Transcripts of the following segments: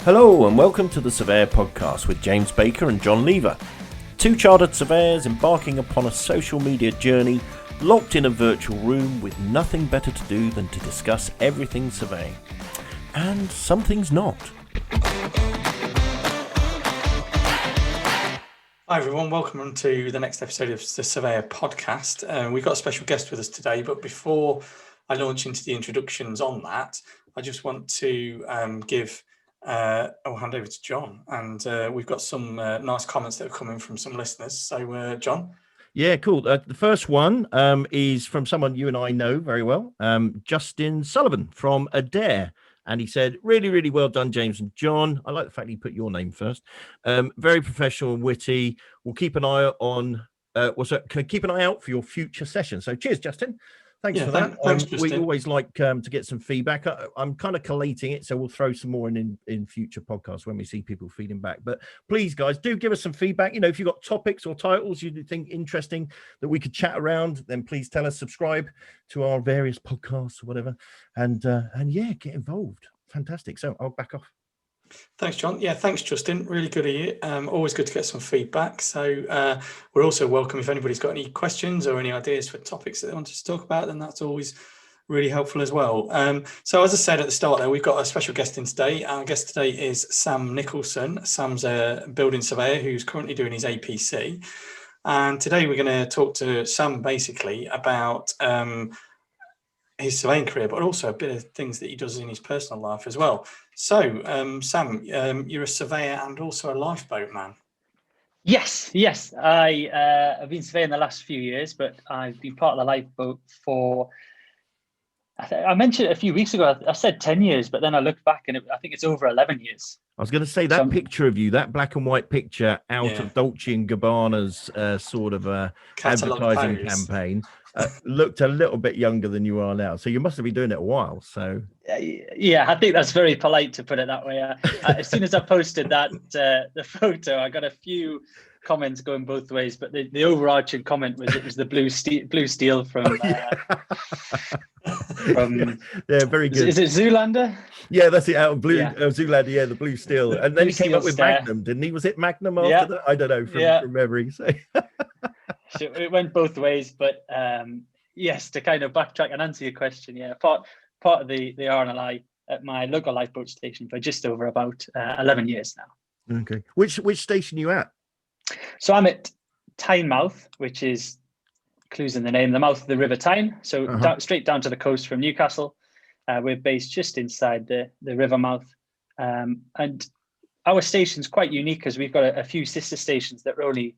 Hello and welcome to the Surveyor Podcast with James Baker and John Lever. Two chartered surveyors embarking upon a social media journey, locked in a virtual room with nothing better to do than to discuss everything surveying. And some things not. Hi everyone, welcome to the next episode of the Surveyor Podcast. We've got a special guest with us today, but before I launch into the introductions on that, I just want to I'll hand over to John, and we've got some nice comments that have come in from some listeners. So, John? Yeah, cool. The first one is from someone you and I know very well, Justin Sullivan from Adair. And he said, really, really well done, James and John. I like the fact he put your name first. Very professional and witty. We'll keep an eye on, keep an eye out for your future sessions. So cheers, Justin. Thanks for that. Thanks, we always like to get some feedback. I'm kind of collating it, so we'll throw some more in future podcasts when we see people feeding back. But please, guys, do give us some feedback. You know, if you've got topics or titles you think interesting that we could chat around, then please tell us. Subscribe to our various podcasts or whatever, and yeah, get involved. Fantastic. So I'll back off. Thanks, John. Yeah, thanks, Justin. Really good of you. Always good to get some feedback. So we're also welcome if anybody's got any questions or any ideas for topics that they want us to talk about, then that's always really helpful as well. So as I said at the start there, we've got a special guest in today. Our guest today is Sam Nicholson. Sam's a building surveyor who's currently doing his APC. And today we're going to talk to Sam basically about his surveying career, but also a bit of things that he does in his personal life as well. So, Sam, you're a surveyor and also a lifeboat-man. Yes. I have been surveying the last few years, but I've been part of the lifeboat for, I mentioned it a few weeks ago, I said 10 years, but then I looked back and I think it's over 11 years. I was going to say that picture of you, that black and white picture out of Dolce & Gabbana's sort of advertising campaign, looked a little bit younger than you are now. So you must have been doing it a while. So yeah, I think that's very polite to put it that way. As soon as I posted that the photo, I got a few comments going both ways, but the overarching comment was it was the blue steel from from very good. Is it Zoolander? Yeah, that's it. Out of blue Zoolander. Yeah, the blue steel, and then he came up with Magnum, didn't he? Was it Magnum after that? I don't know from memory. So. So it went both ways, but yes, to kind of backtrack and answer your question, part of the RNLI at my local lifeboat station for just over about 11 years now. Okay, which station are you at? So I'm at Tynemouth, which is clues in the name, the mouth of the River Tyne. So straight down to the coast from Newcastle. We're based just inside the river mouth, and our station's quite unique because we've got a few sister stations that are only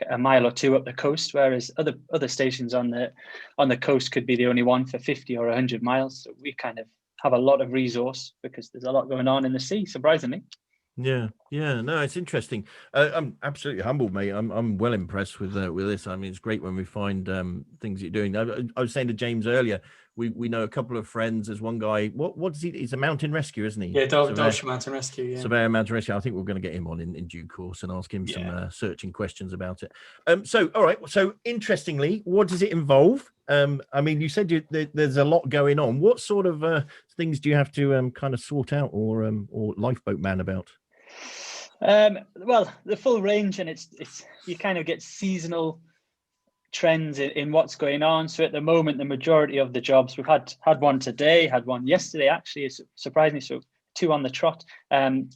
a mile or two up the coast, whereas other stations on the coast could be the only one for 50 or 100 miles. So we kind of have a lot of resource because there's a lot going on in the sea, surprisingly. Yeah, no, it's interesting. I'm absolutely humbled, mate. I'm well impressed with this. I mean, it's great when we find things you're doing. I was saying to James earlier, we know a couple of friends. There's one guy. What is he? He's a mountain rescue, isn't he? Yeah, Derbyshire Mountain Rescue. Yeah, Surveyor Mountain Rescue. I think we're going to get him on in due course and ask him some searching questions about it. So, all right. So, interestingly, what does it involve? I mean, you said there's a lot going on. What sort of things do you have to kind of sort out or lifeboat-man about? Well, the full range, and it's you kind of get seasonal trends in what's going on. So at the moment, the majority of the jobs, we've had one today, had one yesterday, actually, surprisingly, so 2 on the trot,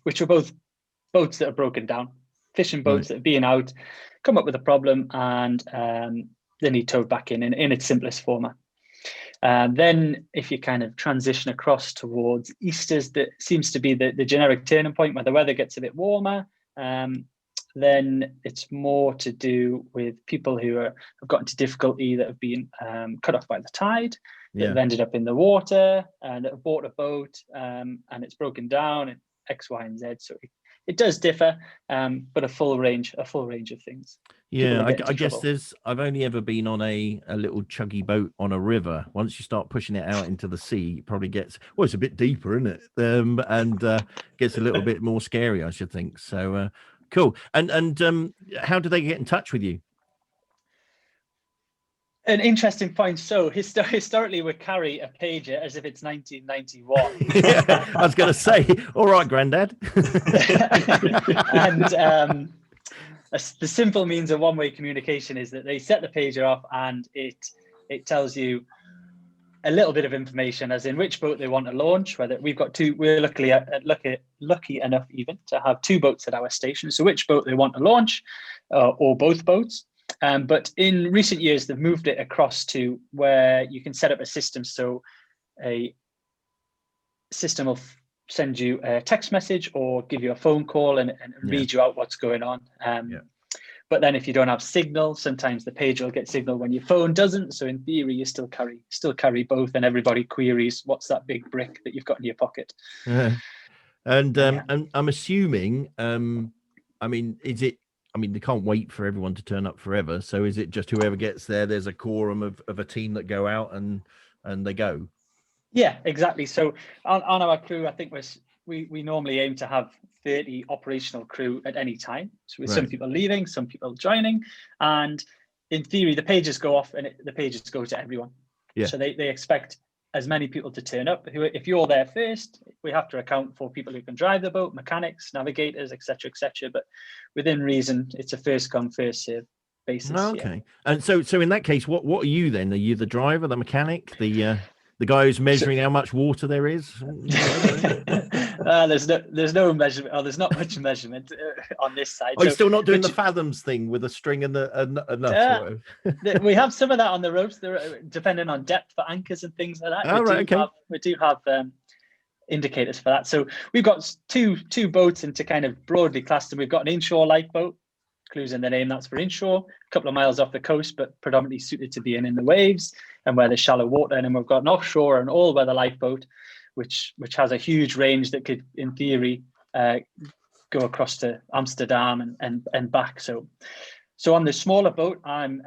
which are both boats that are broken down, fishing boats that are being out, come up with a problem, and they need towed back in its simplest format. Then if you kind of transition across towards Easters, that seems to be the generic turning point where the weather gets a bit warmer. Then it's more to do with people who have got into difficulty that have been cut off by the tide, that have ended up in the water and have bought a boat and it's broken down and X, Y, and Z. So it does differ, but a full range of things. Yeah, I guess I've only ever been on a little chuggy boat on a river. Once you start pushing it out into the sea, it probably gets, it's a bit deeper, isn't it? And gets a little bit more scary, I should think. So cool. And how do they get in touch with you? An interesting point. So historically, we carry a pager as if it's 1991. Yeah, I was going to say, all right, Grandad. And the simple means of one-way communication is that they set the pager off, and it tells you a little bit of information, as in which boat they want to launch. Whether we've got two, we're lucky enough even to have 2 boats at our station. So which boat they want to launch, or both boats. But in recent years, they've moved it across to where you can set up a system. So a system will send you a text message or give you a phone call and read you out what's going on. But then if you don't have signal, sometimes the page will get signal when your phone doesn't. So in theory, you still carry both, and everybody queries, what's that big brick that you've got in your pocket? And I'm assuming, I mean, they can't wait for everyone to turn up forever. So is it just whoever gets there, there's a quorum of a team that go out and they go? Yeah, exactly. So on our crew, I think we normally aim to have 30 operational crew at any time. So with some people leaving, some people joining, and in theory, the pages go off and the pages go to everyone. Yeah. So they expect as many people to turn up. If you're there first, we have to account for people who can drive the boat, mechanics, navigators, etc., etc. But within reason, it's a first come, first serve basis. Okay. Yeah. And so in that case, what are you then? Are you the driver, the mechanic, the guy who's measuring how much water there is? There's no measurement, or there's not much measurement on this side. Oh, you're still not doing the fathoms thing with a string and a nut? We have some of that on the ropes, depending on depth for anchors and things like that. We do have indicators for that. So we've got two boats, and to kind of broadly class them, we've got an inshore lifeboat. Clues in the name, that's for inshore, a couple of miles off the coast, but predominantly suited to being in the waves and where there's shallow water. And then we've got an offshore and all-weather lifeboat, which has a huge range that could, in theory, go across to Amsterdam and back. So on the smaller boat, I'm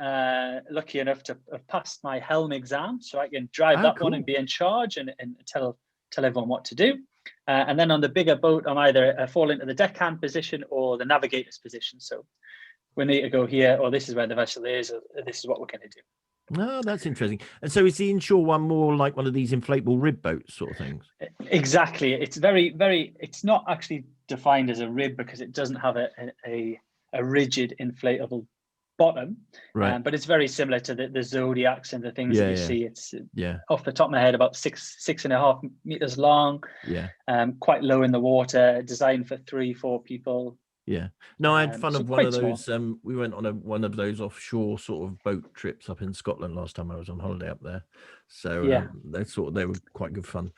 lucky enough to have passed my helm exam, so I can drive one and be in charge and tell everyone what to do. And then on the bigger boat, I'm either fall into the deckhand position or the navigator's position. So we need to go here, or this is where the vessel is, or this is what we're going to do. Oh, that's interesting. And so is the inshore one more like one of these inflatable rib boats sort of things? Exactly. It's very, very, it's not actually defined as a rib because it doesn't have a rigid inflatable bottom, right? But it's very similar to the Zodiacs and the things that you see. It's off the top of my head about 6.5 meters long. Quite low in the water, designed for 3-4 people. No, I had fun of one of those. We went on one of those offshore sort of boat trips up in Scotland last time I was on holiday up there. So they were quite good fun.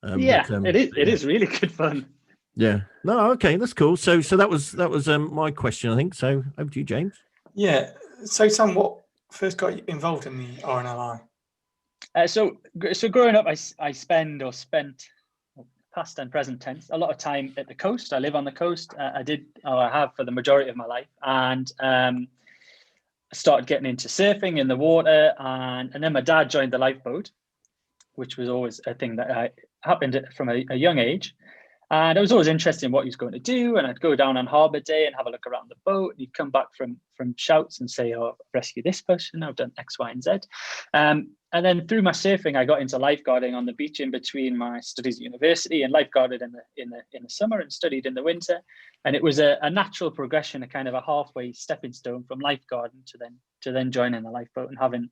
It is really good fun. Yeah. No, okay, that's cool. So that was my question, I think. So over to you, James. Yeah. So Sam, what first got you involved in the RNLI? So growing up, I spent past and present tense a lot of time at the coast. I live on the coast. I have for the majority of my life, and I started getting into surfing in the water, and then my dad joined the lifeboat, which was always a thing that happened from a young age. And I was always interested in what he was going to do. And I'd go down on Harbour Day and have a look around the boat. And he'd come back from shouts and say, "Oh, I've rescued this person. I've done X, Y, and Z." And then through my surfing, I got into lifeguarding on the beach in between my studies at university, and lifeguarded in the summer and studied in the winter. And it was a natural progression, a kind of a halfway stepping stone from lifeguarding to then joining the lifeboat and having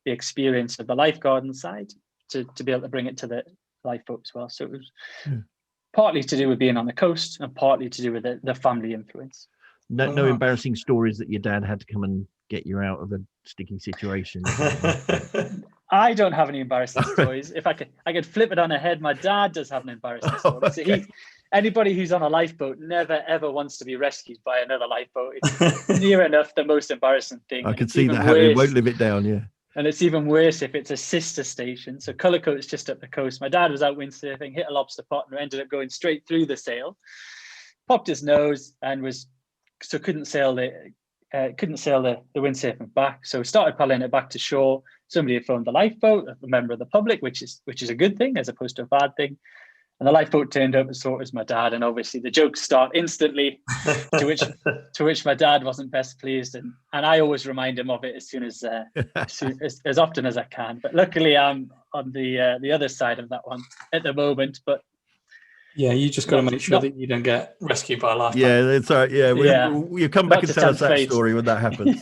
the experience of the lifeguarding side to be able to bring it to the lifeboat as well. So it was partly to do with being on the coast and partly to do with the family influence. No embarrassing stories that your dad had to come and get you out of a sticky situation? I don't have any embarrassing stories. If I could flip it on a head, my dad does have an embarrassing story. Okay. So anybody who's on a lifeboat never ever wants to be rescued by another lifeboat. It's near enough the most embarrassing thing. I can see that happening. It won't live it down, yeah. And it's even worse if it's a sister station. So Cullercoat's just up the coast. My dad was out windsurfing, hit a lobster pot, and ended up going straight through the sail. Popped his nose and couldn't sail the windsurfing back. So started paddling it back to shore. Somebody had phoned the lifeboat, a member of the public, which is a good thing as opposed to a bad thing. And the lifeboat turned up and saw it was my dad, and obviously the jokes start instantly. to which my dad wasn't best pleased, and I always remind him of it as often as I can. But luckily, I'm on the other side of that one at the moment. But yeah, you just got to make sure that you don't get rescued by a lifeboat. Yeah, that's all right. Yeah, you come back and tell us that story when that happens.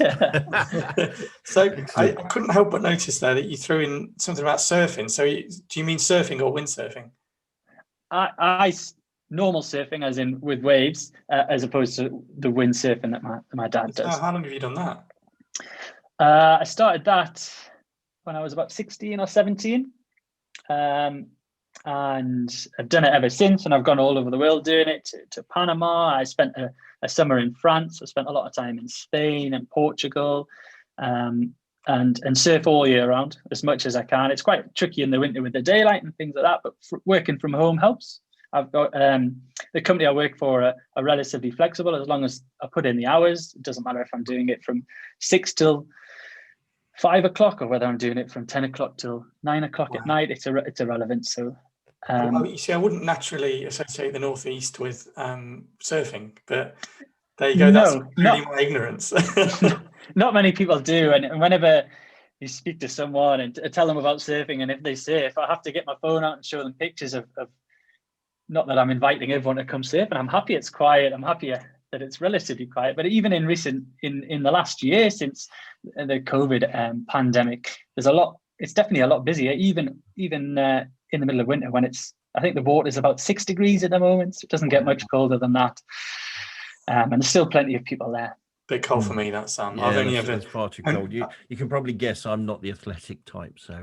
So I couldn't help but notice there that you threw in something about surfing. So do you mean surfing or windsurfing? I normal surfing, as in with waves, as opposed to the windsurfing that my dad does. How long have you done that? I started that when I was about 16 or 17. And I've done it ever since, and I've gone all over the world doing it, to Panama. I spent a summer in France. I spent a lot of time in Spain and Portugal, and surf all year round as much as I can. It's quite tricky in the winter with the daylight and things like that, but working from home helps. I've got the company I work for are relatively flexible as long as I put in the hours. It doesn't matter if I'm doing it from 6 till 5 o'clock or whether I'm doing it from 10 o'clock till 9 o'clock at night. It's irrelevant. So you see, I wouldn't naturally associate the Northeast with surfing, but there you go. That's really my ignorance. Not many people do, and whenever you speak to someone and tell them about surfing, and if they surf, I have to get my phone out and show them pictures of not that I'm inviting everyone to come surf, and I'm happy it's quiet. I'm happy that it's relatively quiet. But even in the last year since the COVID pandemic, it's definitely a lot busier. Even in the middle of winter when I think the water is about 6 degrees at the moment. So it doesn't get much colder than that, and there's still plenty of people there. Bit cold for me, that Sam. Yeah, it's far too cold. You can probably guess I'm not the athletic type, so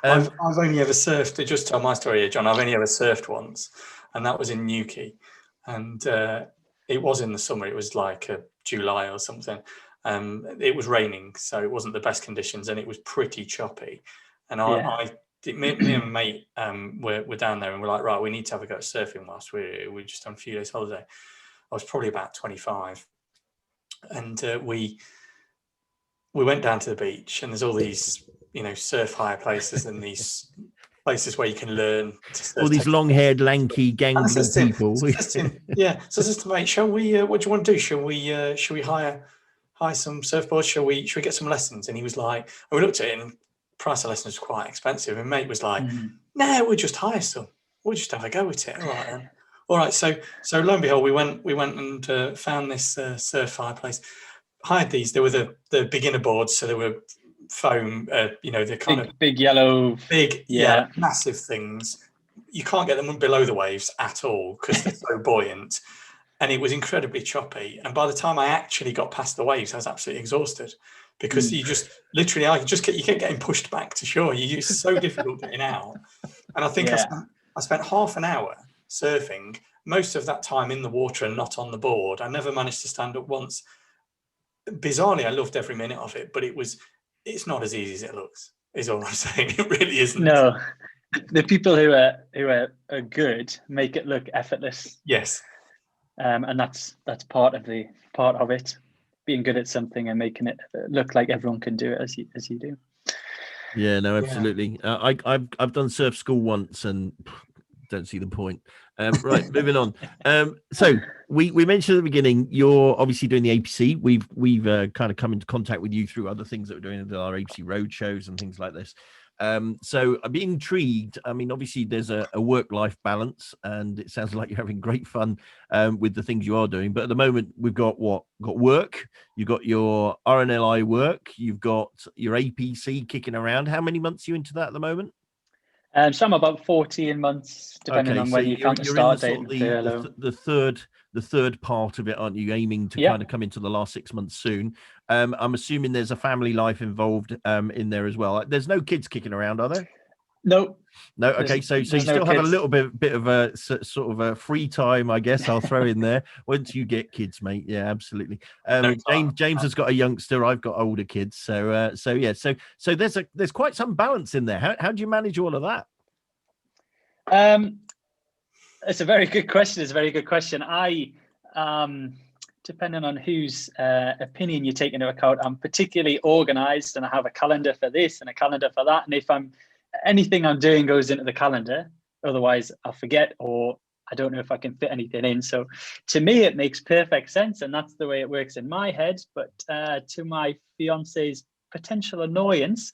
I've only ever surfed. To just tell my story here, John, I've only ever surfed once, and that was in Newquay, and it was in the summer. It was like July or something. It was raining, so it wasn't the best conditions, and it was pretty choppy. And me and my mate were down there, and we're like, right, we need to have a go at surfing whilst we're just on a few days holiday. I was probably about 25. And we went down to the beach, and there's all these, surf hire places and these places where you can learn to surf. All these long-haired, lanky, gangly people. So I said to mate, shall we? What do you want to do? Shall we hire some surfboards? Shall we get some lessons? And he was like, and we looked at it, and the price of lessons was quite expensive. And mate was like, no, we'll just hire some. We'll just have a go at it. All right then. All right, so lo and behold, we went and found this surf hire place. Hired these. They were the beginner boards, so they were foam. The kind of big yellow, massive things. You can't get them below the waves at all because they're so buoyant, and it was incredibly choppy. And by the time I actually got past the waves, I was absolutely exhausted because you just literally, you kept getting pushed back to shore. It's so difficult getting out. And I think I spent half an hour surfing, most of that time in the water and not on the board. I never managed to stand up once. Bizarrely, I loved every minute of it, but it's not as easy as it looks, is all I'm saying. It really isn't. No, the people who are good make it look effortless. Yes. And that's part of it, being good at something and making it look like everyone can do it as you do. Yeah, no, absolutely. I've done surf school once and don't see the point. Right, moving on. So we mentioned at the beginning, you're obviously doing the APC. We've kind of come into contact with you through other things that we're doing, our APC road shows and things like this. So I'd be intrigued. I mean, obviously there's a work-life balance, and it sounds like you're having great fun with the things you are doing. But at the moment, we've got work, you've got your RNLI work, you've got your APC kicking around. How many months are you into that at the moment? Some about 14 months, depending on when you count the start date. The third part of it, aren't you? Aiming to kind of come into the last 6 months soon. I'm assuming there's a family life involved in there as well. There's no kids kicking around, are there? No. Okay, so you still have a little bit of a sort of a free time, I guess. I'll throw in there once you get kids, mate. Yeah, absolutely. James has got a youngster. I've got older kids. So there's quite some balance in there. How do you manage all of that? It's a very good question. I depending on whose opinion you take into account, I'm particularly organized, and I have a calendar for this and a calendar for that. And if anything I'm doing goes into the calendar, otherwise I'll forget, or I don't know if I can fit anything in. So to me, it makes perfect sense, and that's the way it works in my head. But to my fiance's potential annoyance,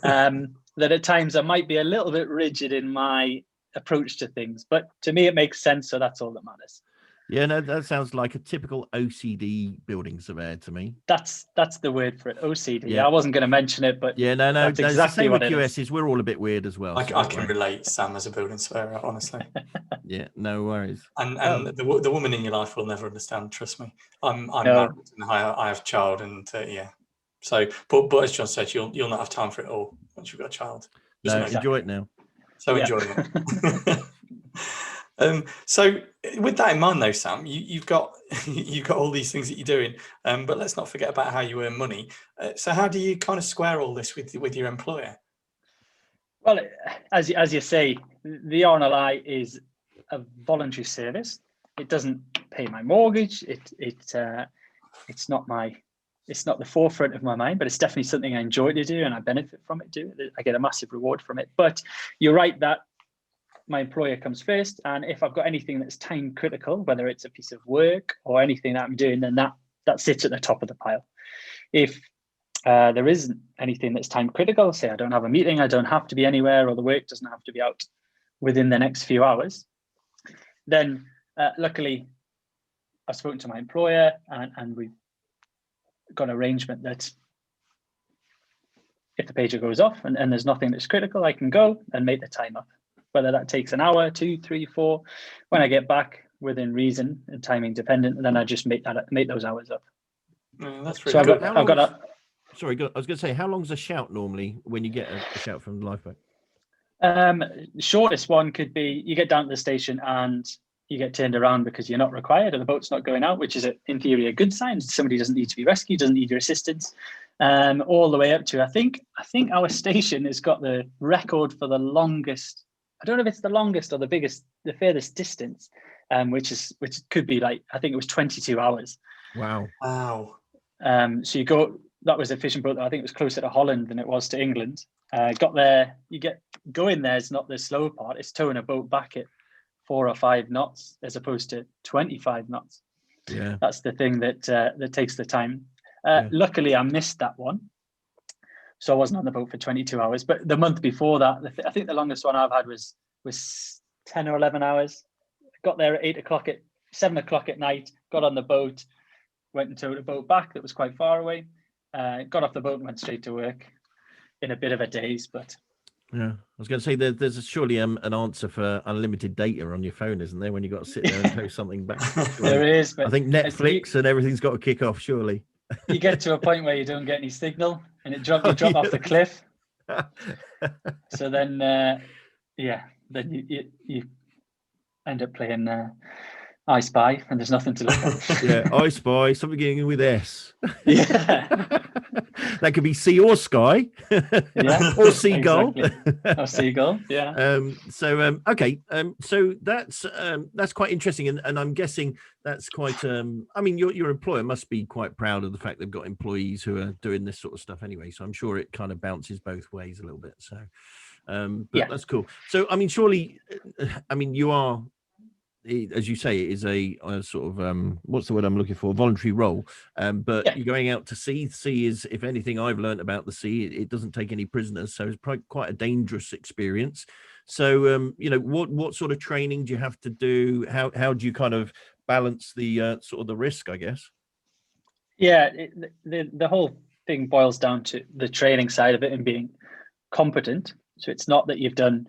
that at times I might be a little bit rigid in my approach to things, but to me it makes sense, so that's all that matters. Yeah, no, that sounds like a typical OCD building surveyor to me. That's the word for it, OCD. Yeah. I wasn't going to mention it, but yeah, no, that's it's exactly the same what with it is. QSs. We're all a bit weird as well. I so can relate, Sam, as a building surveyor, honestly. Yeah, no worries. And the woman in your life will never understand. Trust me. I'm No. married and I have a child, and yeah. So, but as John said, you'll not have time for it all once you've got a child. No, Just enjoy it now. So Yeah. enjoy it. So with that in mind, though, Sam, you've got all these things that you're doing, but let's not forget about how you earn money. So how do you kind of square all this with your employer? Well, as you say, the RNLI is a voluntary service. It doesn't pay my mortgage. It's not the forefront of my mind, but it's definitely something I enjoy to do and I benefit from it too. I get a massive reward from it. But you're right that my employer comes first, and if I've got anything that's time critical, whether it's a piece of work or anything that I'm doing, then that sits at the top of the pile. If there isn't anything that's time critical, say I don't have a meeting, I don't have to be anywhere, or the work doesn't have to be out within the next few hours, then luckily I've spoken to my employer and we've got an arrangement that if the pager goes off and there's nothing that's critical, I can go and make the time up. Whether that takes an hour, 2, 3, 4, when I get back within reason and timing dependent, then I just make those hours up. That's so really good. I've got a. Sorry, I was going to say, how long's a shout normally when you get a shout from the lifeboat? Shortest one could be you get down to the station and you get turned around because you're not required or the boat's not going out, which is in theory a good sign. Somebody doesn't need to be rescued, doesn't need your assistance. All the way up to I think our station has got the record for the longest. I don't know if it's the longest or the furthest distance, which could be like, I think it was 22 hours. Wow. So you go. That was a fishing boat that I think was closer to Holland than it was to England. Got there, going there is not the slow part. It's towing a boat back at 4 or 5 knots as opposed to 25 knots. Yeah, that's the thing that takes the time. Yeah. Luckily, I missed that one, so I wasn't on the boat for 22 hours. But the month before that, I think the longest one I've had was 10 or 11 hours. Got there at 7 o'clock at night. Got on the boat, went and towed a boat back that was quite far away. Got off the boat and went straight to work in a bit of a daze, but yeah. I was going to say there's surely an answer for unlimited data on your phone, isn't there? When you got to sit there and post something back. There is. But I think Netflix and everything's got to kick off. Surely you get to a point where you don't get any signal and you drop off the cliff. So then, then you end up playing I Spy, and there's nothing to look at. Yeah, I Spy, something beginning with S. Yeah. That could be sea or sky. Yeah. Or seagull. Exactly. Or seagull, yeah. Okay. So that's quite interesting. And I'm guessing that's quite I mean, your employer must be quite proud of the fact they've got employees who are doing this sort of stuff anyway. So I'm sure it kind of bounces both ways a little bit. So but that's cool. So I mean, surely you are, as you say, it is a sort of what's the word I'm looking for, voluntary role, but you're going out to sea. Sea is, if anything I've learned about the sea, it doesn't take any prisoners, so it's quite a dangerous experience. So what sort of training do you have to do? How do you kind of balance the sort of the risk, I guess? Yeah, the whole thing boils down to the training side of it and being competent. So it's not that you've done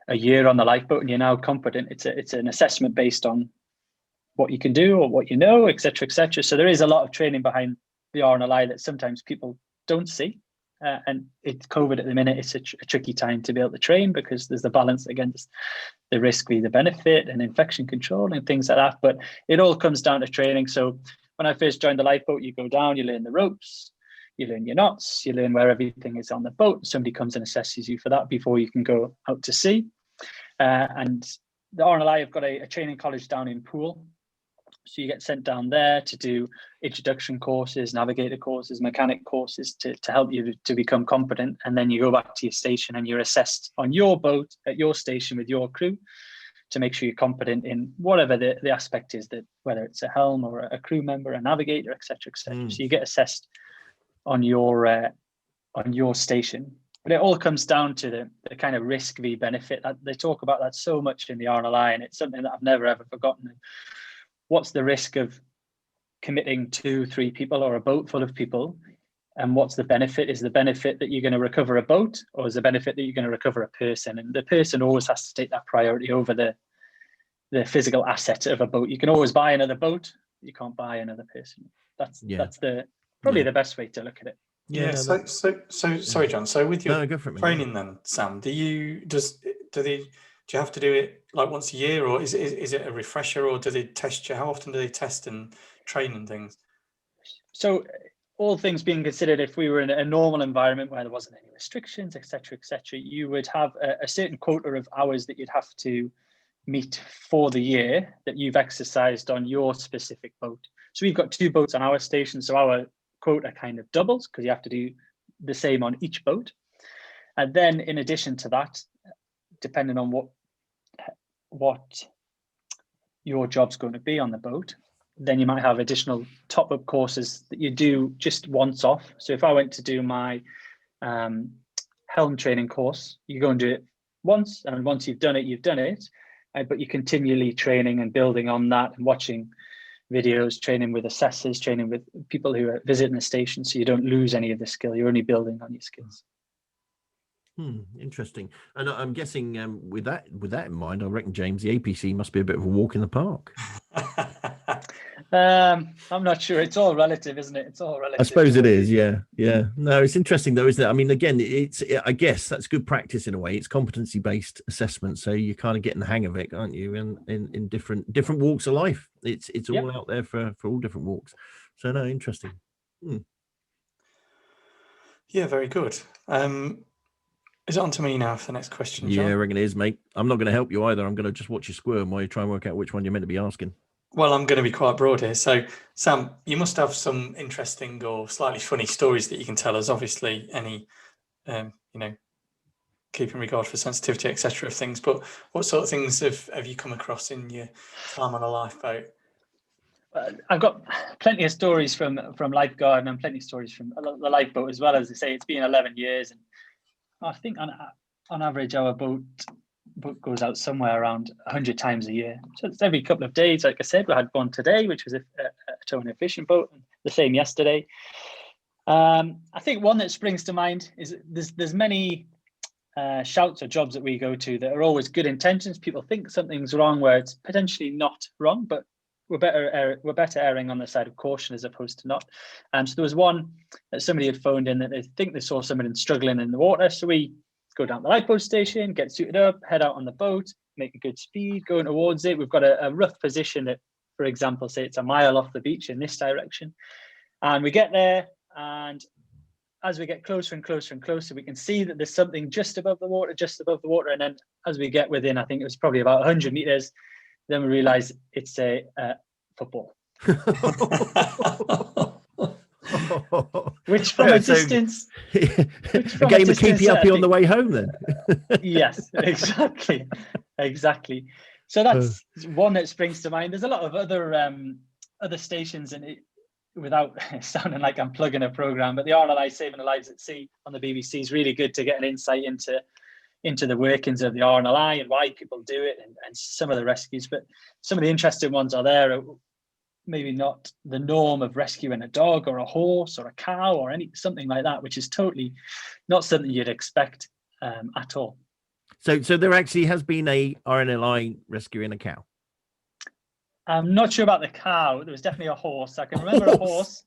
a year on the lifeboat and you're now competent. It's an assessment based on what you can do or what you know, etc., etc. So there is a lot of training behind the RNLI that sometimes people don't see. And it's COVID at the minute. It's a tricky time to be able to train because there's the balance against the risk with the benefit and infection control and things like that. But it all comes down to training. So when I first joined the lifeboat, you go down, you learn the ropes, you learn your knots, you learn where everything is on the boat. Somebody comes and assesses you for that before you can go out to sea. And the RNLI have got a training college down in Poole, So you get sent down there to do introduction courses, navigator courses, mechanic courses to help you to become competent. And then you go back to your station and you're assessed on your boat at your station with your crew to make sure you're competent in whatever the aspect is, that whether it's a helm or a crew member, a navigator, etc., etc. So you get assessed on your station. But it all comes down to the kind of risk v benefit. They talk about that so much in the RNLI, and it's something that I've never ever forgotten. What's the risk of committing 2-3 people or a boat full of people? And what's the benefit? Is the benefit that you're going to recover a boat, or is the benefit that you're going to recover a person? And the person always has to take that priority over the physical asset of a boat. You can always buy another boat, you can't buy another person. That's probably the best way to look at it. Yeah. So sorry, John. So with your training then, Sam, do you have to do it like once a year, or is it a refresher, or do they test you? How often do they test and train and things? So all things being considered, if we were in a normal environment where there wasn't any restrictions, etc., you would have a certain quota of hours that you'd have to meet for the year that you've exercised on your specific boat. So we've got 2 boats on our station, so our quota kind of doubles because you have to do the same on each boat. And then in addition to that, depending on what your job's going to be on the boat, then you might have additional top-up courses that you do just once off. So if I went to do my helm training course, you go and do it once, and once you've done it, but you're continually training and building on that and watching videos, training with assessors, training with people who are visiting the station, so you don't lose any of the skill. You're only building on your skills. Interesting. And I'm guessing with that in mind, I reckon, James, the APC must be a bit of a walk in the park. I'm not sure. It's all relative, isn't it? It's all relative. I suppose it is. Yeah. No, it's interesting though, isn't it? I mean, again, I guess that's good practice in a way. It's competency-based assessment, so you're kind of getting the hang of it, aren't you? In different walks of life, it's all out there for all different walks. So no, interesting. Yeah, very good. Is it on to me now for the next question, John? Yeah, I reckon it is, mate. I'm not going to help you either. I'm going to just watch you squirm while you try and work out which one you're meant to be asking. Well, I'm going to be quite broad here. So, Sam, you must have some interesting or slightly funny stories that you can tell us. Obviously, any, keeping regard for sensitivity, etc. of things. But what sort of things have you come across in your time on a lifeboat? I've got plenty of stories from lifeguard, and plenty of stories from the lifeboat as well. As I say, it's been 11 years, and I think on average our boat goes out somewhere around 100 times a year. So it's every couple of days. Like I said, we had one today, which was a towing and fishing boat, and the same yesterday. I think one that springs to mind is there's many shouts or jobs that we go to that are always good intentions. People think something's wrong where it's potentially not wrong, but we're better erring on the side of caution as opposed to not. So there was one that somebody had phoned in that they think they saw somebody struggling in the water. So we go down the lifeboat station, get suited up, head out on the boat, make a good speed, going towards it. We've got a rough position that, for example, say it's a mile off the beach in this direction. And we get there, and as we get closer and closer and closer, we can see that there's something just above the water. And then as we get within, I think it was probably about 100 meters, then we realize it's a football. Which from a distance, a game of keepy uppy on the way home then. Yes, exactly. So that's one that springs to mind. There's a lot of other stations, and without sounding like I'm plugging a program, but the RNLI Saving Lives at Sea on the BBC is really good to get an insight into the workings of the RNLI and why people do it, and some of the rescues. But some of the interesting ones are there. Maybe not the norm of rescuing a dog or a horse or a cow or something like that, which is totally not something you'd expect at all. So there actually has been a RNLI rescuing a cow. I'm not sure about the cow. There was definitely a horse. I can remember a horse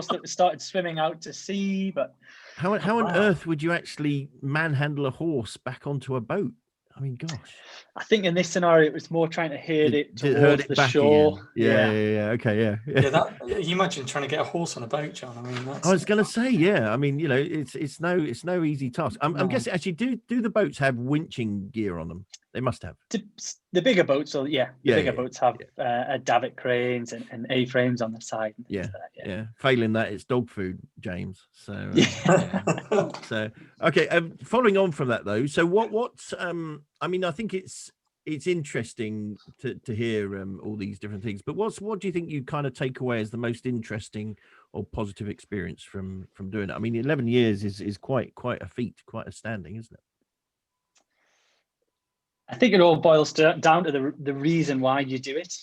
that started swimming out to sea. But how on earth would you actually manhandle a horse back onto a boat? I mean, gosh. I think in this scenario, it was more trying to herd it towards the shore. Yeah. Okay, yeah. You imagine trying to get a horse on a boat, John. I mean, I was going to say, yeah. I mean, it's no easy task. I'm guessing actually, do the boats have winching gear on them? They must have. The bigger boats, or the bigger boats have davit cranes and A-frames on the side. And Yeah, like yeah. Failing that, it's dog food, James. So, so okay. Following on from that, though. So, what's I mean, I think it's interesting to hear all these different things. But what do you think you kind of take away as the most interesting or positive experience from doing it? I mean, 11 years is quite a feat, quite astounding, isn't it? I think it all boils down to the reason why you do it.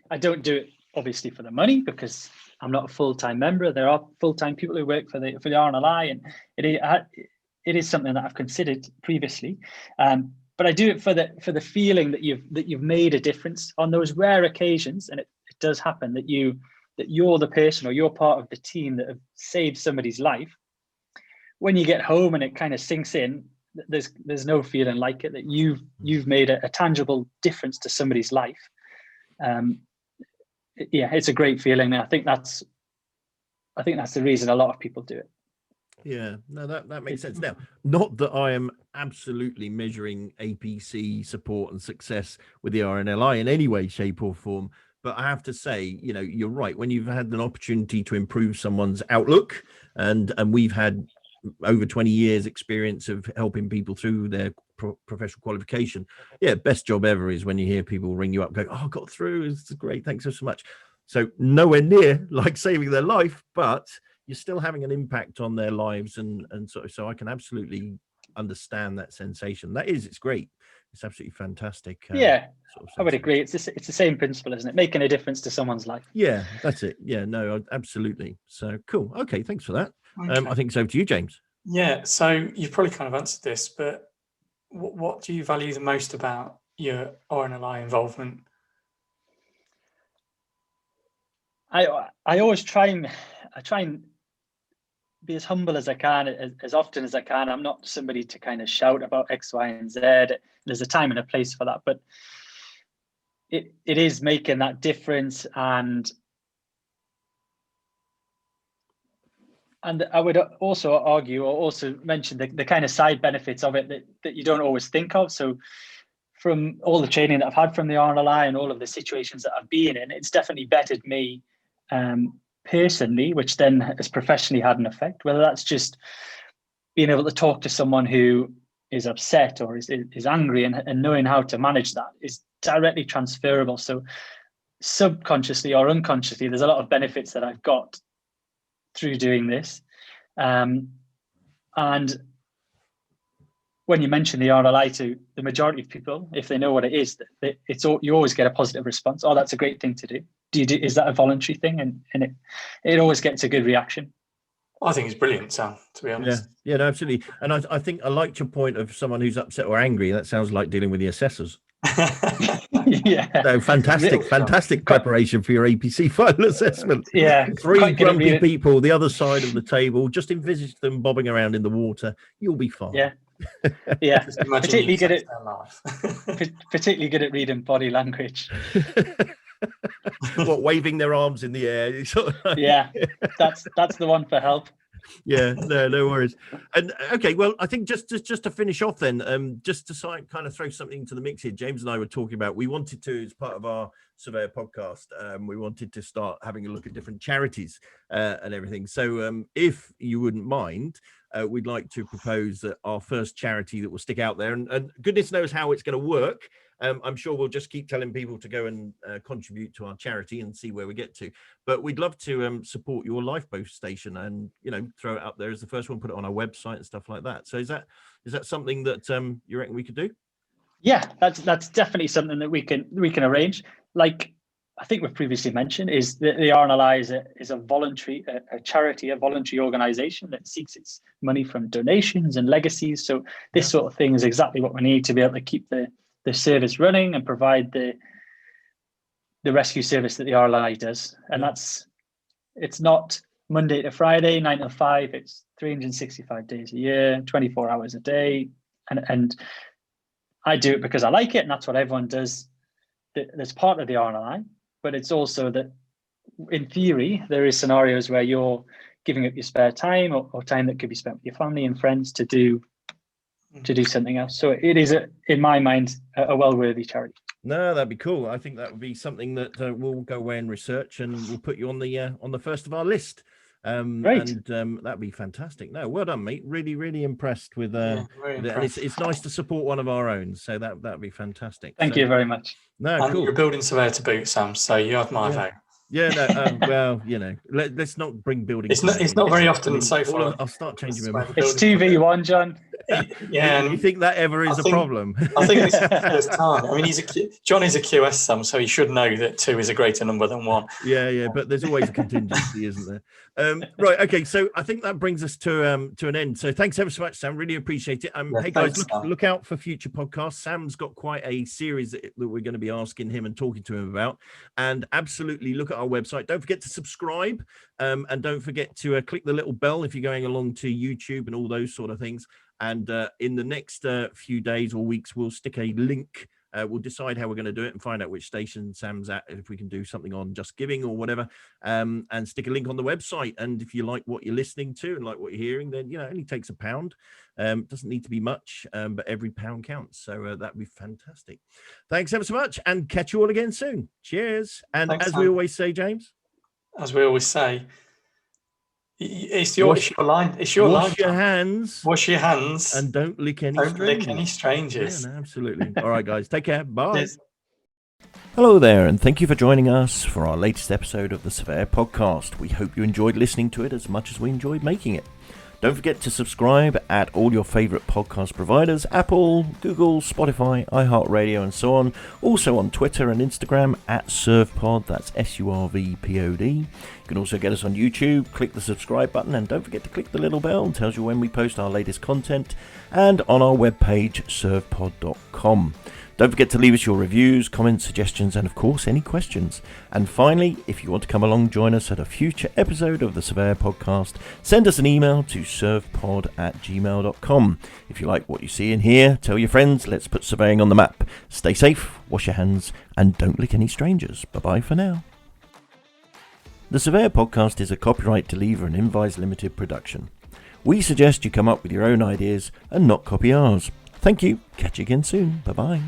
I don't do it obviously for the money, because I'm not a full-time member. There are full-time people who work for the RNLI, and it is something that I've considered previously. But I do it for the feeling that you've made a difference on those rare occasions, and it does happen that you're the person, or you're part of the team that have saved somebody's life. When you get home and it kind of sinks in, there's no feeling like it, that you've made a tangible difference to somebody's life. It's a great feeling. I think that's the reason a lot of people do it. Yeah, no, that makes sense. Now, not that I am absolutely measuring APC support and success with the RNLI in any way, shape, or form, but I have to say, you're right. When you've had an opportunity to improve someone's outlook, and we've had over 20 years experience of helping people through their professional qualification. Yeah, best job ever is when you hear people ring you up going, "Oh, I got through. It's great. Thanks so much." So nowhere near like saving their life, but you're still having an impact on their lives, and so I can absolutely understand that sensation. It's great. It's absolutely fantastic. I would agree. It's the same principle, isn't it? Making a difference to someone's life. Yeah, that's it. Yeah, no, absolutely. So cool. Okay, thanks for that. Okay. I think it's over to you, James. Yeah, so you've probably kind of answered this, but what do you value the most about your RNLI involvement? I always try and be as humble as I can, as often as I can. I'm not somebody to kind of shout about X, Y, and Z. There's a time and a place for that, but it is making that difference. And I would also argue, or also mention, the kind of side benefits of it that you don't always think of. So from all the training that I've had from the RNLI and all of the situations that I've been in, it's definitely bettered me personally, which then has professionally had an effect, whether that's just being able to talk to someone who is upset or is angry, and knowing how to manage that is directly transferable. So subconsciously or unconsciously, there's a lot of benefits that I've got through doing this. And when you mention the RNLI to the majority of people, if they know what it is, you always get a positive response. Oh, that's a great thing to do. Is that a voluntary thing? And it always gets a good reaction. I think it's brilliant, Sam, to be honest. Yeah, no, absolutely. And I think I liked your point of someone who's upset or angry. That sounds like dealing with the assessors. Yeah. So fantastic preparation for your APC final assessment. Yeah. 3 grumpy people, the other side of the table. Just envisage them bobbing around in the water. You'll be fine. Yeah. Yeah. Particularly good at reading body language. What, waving their arms in the air? Yeah, that's the one for help. Yeah, no worries. And okay, well, I think just to finish off then, just to kind of throw something into the mix here, James and I were talking about, we wanted to, as part of our Surveyor podcast, we wanted to start having a look at different charities and everything. So if you wouldn't mind, we'd like to propose that our first charity that will stick out there, and goodness knows how it's going to work. I'm sure we'll just keep telling people to go and contribute to our charity and see where we get to. But we'd love to support your lifeboat station and, throw it up there as the first one, put it on our website and stuff like that. So is that something that you reckon we could do? Yeah, that's definitely something that we can arrange. Like I think we've previously mentioned, is that the RNLI is a voluntary a charity, a voluntary organization that seeks its money from donations and legacies. So this sort of thing is exactly what we need to be able to keep the service running and provide the rescue service that the RNLI does. And it's not Monday to Friday, 9 to 5. It's 365 days a year, 24 hours a day. And I do it because I like it, and that's what everyone does that's part of the RNLI. But it's also that, in theory, there is scenarios where you're giving up your spare time or time that could be spent with your family and friends to do to do something else. So it is, in my mind, a well-worthy charity. No, that'd be cool. I think that would be something that we'll go away and research, and we'll put you on the first of our list. Great. And that'd be fantastic. No, well done, mate. Really, really impressed with very and impressed. it's nice to support one of our own. So that'd be fantastic. Thank you very much. No, And cool. you're a building surveyor to boot, Sam. So you have my vote. Yeah, no, well, let's not bring building. It's not very often so far. I'll start changing my mind. It's 2v1, John. Yeah, You think that ever is a problem? I think this is the first time. I mean, John is a QS, Sam, so he should know that 2 is a greater number than 1. Yeah, but there's always a contingency, isn't there? Right, okay, so I think that brings us to an end. So thanks ever so much, Sam. Really appreciate it. Hey guys, look out for future podcasts. Sam's got quite a series that we're going to be asking him and talking to him about. And absolutely look at our website. Don't forget to subscribe, and don't forget to click the little bell if you're going along to YouTube and all those sort of things. And in the next few days or weeks, we'll stick a link. We'll decide how we're going to do it and find out which station Sam's at, if we can do something on Just Giving or whatever, and stick a link on the website. And if you like what you're listening to and like what you're hearing, then, it only takes £1. Doesn't need to be much, but every pound counts. So that'd be fantastic. Thanks ever so much, and catch you all again soon. Cheers. And Thanks, as Sam. we always say, James, As we always say, it's your line. It's your line. wash your hands. Wash your hands. And don't lick any Don't strangers. lick any strangers. Yeah, no, absolutely. All right, guys. Take care. Bye. Cheers. Hello there, and thank you for joining us for our latest episode of the Surveyor Podcast. We hope you enjoyed listening to it as much as we enjoyed making it. Don't forget to subscribe at all your favourite podcast providers: Apple, Google, Spotify, iHeartRadio, and so on. Also on Twitter and Instagram at SurvPod, that's SURVPOD. You can also get us on YouTube. Click the subscribe button, and don't forget to click the little bell. It tells you when we post our latest content, and on our webpage, survpod.com. Don't forget to leave us your reviews, comments, suggestions, and of course any questions. And finally, if you want to come along, join us at a future episode of the Surveyor Podcast, send us an email to survpod@gmail.com. If you like what you see and hear, tell your friends. Let's put surveying on the map. Stay safe, wash your hands, and don't lick any strangers. Bye-bye for now. The Surveyor Podcast is a copyright Deliver and Invise Limited production. We suggest you come up with your own ideas and not copy ours. Thank you. Catch you again soon. Bye-bye.